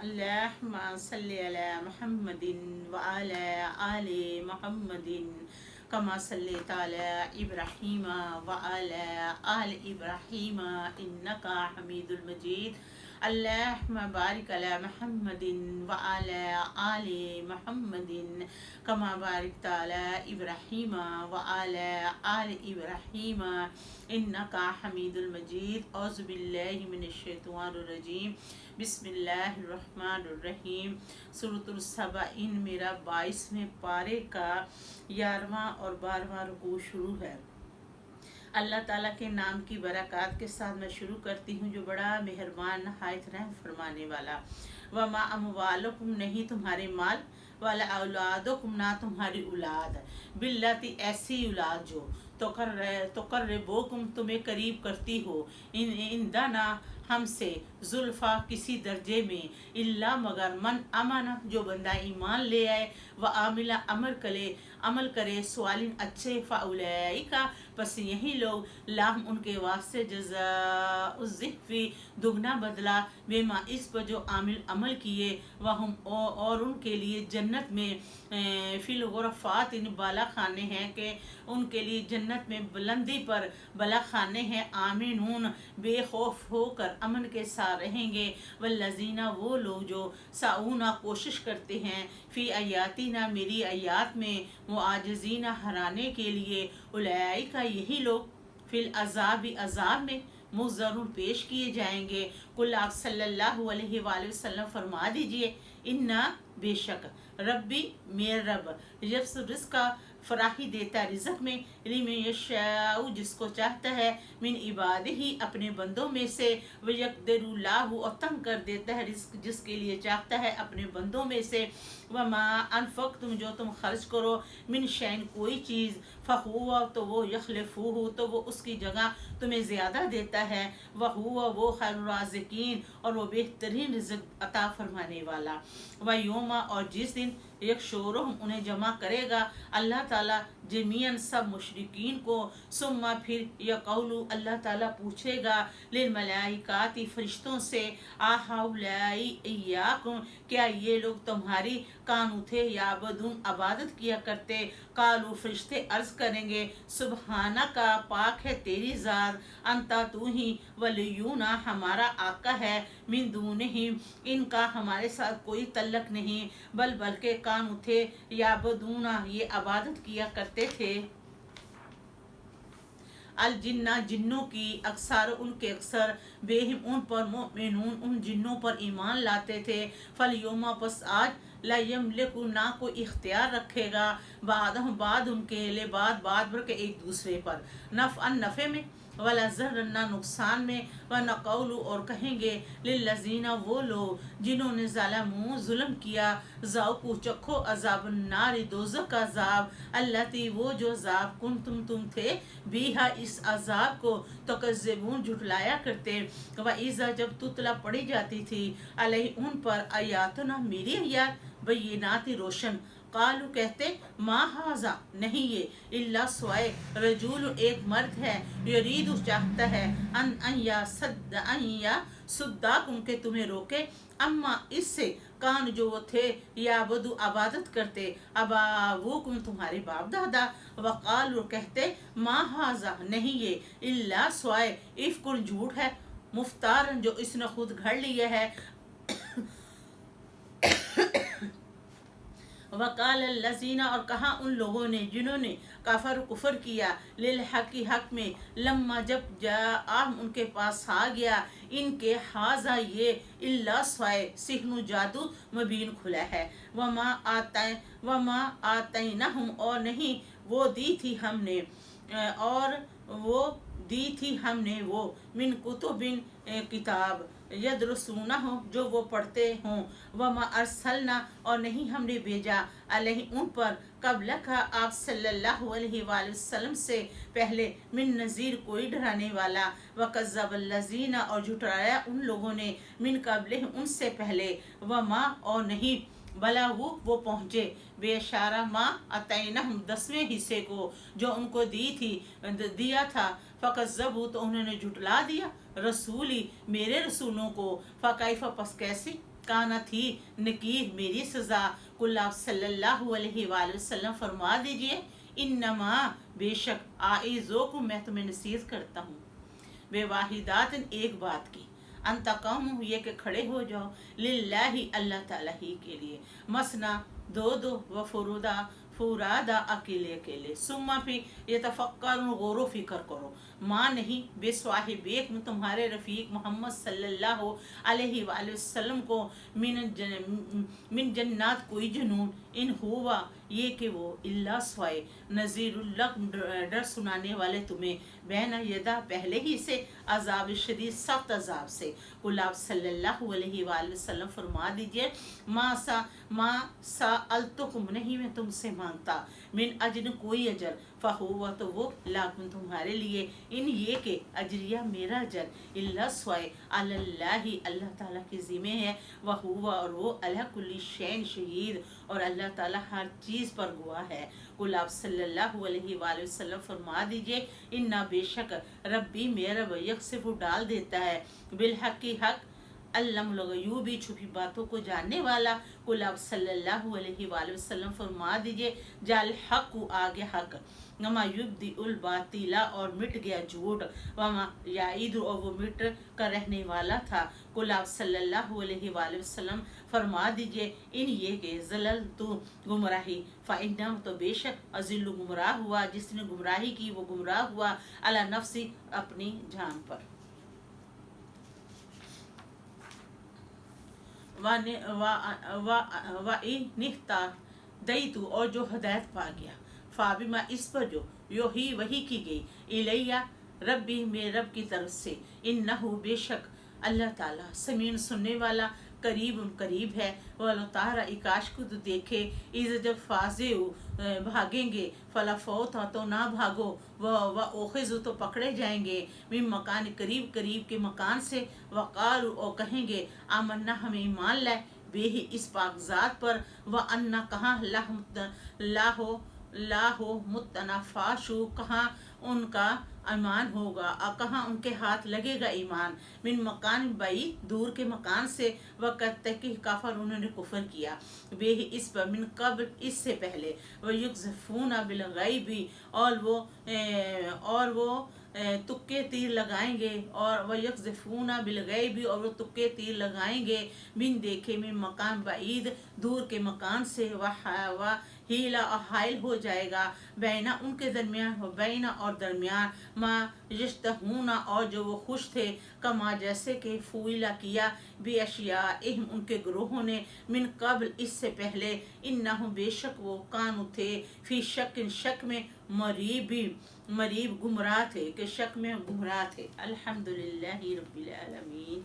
अल्लाहुम्मा सल्लि अला मुहम्मदिन व अला आलि मुहम्मदिन कमा सल्लैता अला इब्राहीम व अला आलि इब्राहीम इन्नका हमीदुल मजीद। अल्लाहुम्मा बारिक अला मुहम्मदिन व अला आलि मुहम्मदिन कमा बारिकता अला इब्राहीम व अला आलि इब्राहीम इन्नका हमीदुल मजीद। औज़ु बिल्लाहि मिनश शैतानिर रजीम। बिस्मिल्लाहिर्रहमानिर्रहीम। सूरतुल सबा इन मेरा 22वें पारे का 11वां और 12वां रुकू शुरू है। अल्लाह ताला के नाम की बरक़ात के साथ मैं शुरू करती हूँ जो बड़ा मेहरबान नहायत रहम फरमाने वाला। वमा अमवालुकुम नहीं तुम्हारे माल, वाला औलादुकुम ना तुम्हारी औलाद, बिल्लती ऐसी औलाद जो तो कर रेबोकुम तुम्हें करीब करती हो, इंदाना हमसे जुल्फ़ा किसी दर्जे में, इल्ला मगर मन अमन जो बंदा ईमान ले आए, व आमिला अमल करे स्वालिन अच्छे फ़ाउलाइका बस यही लोग लाम उनके वास्ते जज़ाउज़्ज़िफ़ी दुगना बदला बेमा इस पर जो आमिल अमल किए, वहम और उनके लिए जन्नत में फिल गुरफ़ात इन बाला खाने हैं कि उनके लिए जन्नत में बुलंदी पर बला खाने हैं, आमीनून बेखौफ होकर अमन के साथ रहेंगे, वल्लज़ीना वो लोग जो साऊना कोशिश करते हैं, फ़ी आयातीना मेरी आयात में, वो आजज़ीना हराने के लिए, उलाइका यही लोग फिल अज़ाब में मुज़र्रुन पेश किए जाएंगे। कुल आप सल्लल्लाहु अलैहि वसल्लम फरमा दीजिए, इन्ना बेशक रब्बी मेरा रब यब्सुत रिज़्क़ा फराही देता रिज़्क़ में, लिमन यशाउ जिसको चाहता है, मिन इबादिही अपने बंदों में से, वयक़दिरु लाहु और तंग कर देता है रिज़्क़ जिसके लिए चाहता है अपने बंदों में से, वमा अनफ़क़्तुम जो तुम खर्च करो, मिन शैइन कोई चीज़, फ़हुवा तो वो यख़्लिफ़ुहु तो वो उसकी जगह तुम्हें ज़्यादा देता है, वहुवा वो खैरुर राज़िकीन और वो बेहतरीन रिज़्क़ अता फरमाने वाला। व योमा और जिस दिन एक शोरों उन्हें जमा करेगा अल्लाह ताला जमीयन सब मुशरिकीन को, सुम्मा फिर यक़ौलु अल्लाह ताला पूछेगा लिल मलाइकाति फरिश्तों से, आहाउलाई इय्याकुम क्या ये लोग तुम्हारी कानू थे याबदून अबादत किया करते, कालू फरिश्ते अर्ज करेंगे सुबहाना का पाक है तेरी ज़ात, अंता तू ही, वलियूना हमारा आका है, मिन दूनिहिम इनका हमारे साथ कोई तल्लक नहीं, बल्कि कानू थे याबदूना ये अबादत किया करते थे, अल जिन्ना जिन्नों की, अक्सर उनके अक्सर, बेहिम उन पर, मोमिनून उन जिन्नों पर ईमान लाते थे, फल योमा पस आज, ला यमलिकु ना को इख्तियार रखेगा, बाद उनके ले बाद भर के एक दूसरे पर, नफ़ अन नफ़े में, वला ज़र ना नुकसान में, व नक़ौलु और कहेंगे लिल्लज़ीना वो लोग जिन्होंने ज़लमू जुल्म किया, ज़ाक़ू चखो अज़ाब नारी दोज़ख का अज़ाब, अल्लती वो जो अज़ाब कुंतुम तुम थे, बीहा इस अज़ाब को तकज़्ज़िबून झुटलाया करते, व इज़ा जब तुतला पढ़ी जाती थी अलैहि उन पर आयातुना मेरी आयात बय्यिनाति रोशन, कालू कहते माँ हाजा नहीं ये, इल्ला स्वाय रजूल एक मर्द है, यरीदु चाहता है, अन सुद्दाकुम के तुम्हें रोके, अम्मा इससे कान जो वो थे या बदु अबादत करते, अबावुकुम तुम्हारे बाप दादा, वकालू कहते माँ हाजा नहीं ये, इल्ला स्वाय इफ्कुन झूठ है, मुफ्तारन जो इसने खुद घड़ लिया है, वकाल लजीना और कहा उन लोगों ने जिन्होंने कुफर किया, लिल हक हक में, लम्मा जब जा उनके पास आ गया, इनके हाजा ये इल्ला स्वाय सिहनु जादू मबीन खुला है, वमा आतैनहुम और नहीं वो दी थी हमने वो मिन कुतुबिन किताब यदरसूना हो जो वो पढ़ते हों, वमा अरसलना और नहीं हमने भेजा अलैहि उन पर कबल का आप सल्लल्लाहु अलैहि वसल्लम से पहले मिन नज़ीर कोई डराने वाला, वकज़्ज़बल्लज़ीना और झुठलाया उन लोगों ने मिन कबल उनसे पहले, वमा और नहीं बलागु वो पहुँचे बेशारा माँ अतैना हम 10वें हिस्से को जो उनको दिया था, फ़कज़्ज़बू तो उन्होंने झुटला दिया, रसूली मेरे रसूलों को, फ़कैफ़ पस कैसी काना थी नकीर मेरी सज़ा। कुल आप सल्लल्लाहु अलैहि वसल्लम फरमा दीजिए, इन्नमा बेशक आइज़ों को मैं तुम्हें नसीहत करता हूँ, बेवाहिदात एक बात की, अंतकाम ये कि खड़े हो जाओ, लिल्लाही अल्लाह ताला ही के लिए, मसना दो दो व फुरुदा फुरादा अकेले अकेले, सुम्मा फिर ये तफक्कर गौर फिक्र करो, माँ नहीं बेस्वाहिब में तुम्हारे रफ़ीक मोहम्मद सल्लल्लाहु अलैहि वसल्लम को मिन जन्नात कोई जुनून इन हुआ ये कि वो इल्ला स्वाए नज़ीरुल्लक डर सुनाने वाले तुम्हें बैन यदा पहले ही से अजाब शदीद सख्त अजाब से। कुल आप सल्लल्लाहु अलैहि वसल्लम फरमा दीजिए, माँ सा अलतुकुम नहीं मैं तुमसे मांगता, मिन अजर कोई अजर, फ़हुवा तो वो लाकुम तुम्हारे लिए, इन ये के अजरिया मेरा अजर, इल्ला स्वाए अल्लाही अल्लाह ताला के ज़िम्मे है, वहुवा और वो अला कुल्ली शैन शहीद और अल्लाह ताला हर चीज़ पर गवाह है। कुल आप सल्लल्लाहु अलैहि वसल्लम फरमा दीजिए, इन्ना बेशक रब्बी मेरा यकसिफ डाल देता है बिल हक की हक, अल्लम यूँ भी छुपी बातों को जानने वाला। कुल आप सल्लल्लाहु अलैहि वसल्लम फरमा दीजिए, जाल हक आगे हक, नमा युब्दी उल बातिला और मिट गया झूठ, वमा याईद और वो मिट कर रहने वाला था। कुल आप सल्लल्लाहु अलैहि वसल्लम फरमा दीजिए, इन ये के जलल तो गुमराही फ़इन्नम तो बेशक अजिल्लु गुमराह हुआ, जिसने गुमराही की वो गुमराह हुआ, अला नफ्सी अपनी जान पर। निहता दई तू और जो हदायत पा गया, फाबिमा इस पर जो यो ही वही की गई, इलैया रब्बी मेरे रब की तरफ से, इन्नहु बेशक अल्लाह ताला समीन सुनने वाला करीब है। वलो तारा इकाश को तो देखे, इस जब फाजे भागेंगे, फला फौत तो ना भागो, व ओखिज़ तो पकड़े जाएंगे, मिन मकान करीब के मकान से, वक़ाल और कहेंगे आमन्ना हमें ईमान लाए, बेही इस पाकज़ात पर, व अन्ना कहाँ लाहो मुतनफ़ाशु कहाँ उनका ईमान होगा, कहाँ उनके हाथ लगेगा ईमान, मिन मकान बई दूर के मकान से, वक़्त की काफर उन्होंने कुफर किया, बेही इस पर मिन कब्ल इससे पहले, व युक्ज़िफ़ूना बिल ग़ैबी और वो तुक्के तीर लगाएंगे, और वह यक्ज़िफ़ूना बिल ग़ैबी और वो तुक्के तीर लगाएंगे, बिन देखे मिन मकान बईद दूर के मकान से, वह हीला और हाइल हो जाएगा, बैना उनके दरमियान हो, बैना और दरमियान, माँ यश्तहूना और जो वो खुश थे, कमा जैसे कि फूला किया, बेअशिया इहम उनके ग्रोहों ने, मिन कब्ल इससे पहले, इन्नहुम बेशक वो कानू थे, फी शक में मरीब गुमराह थे, कि शक में गुमराह थे। अल्हम्दुलिल्लाहि रब्बिल आलमीन।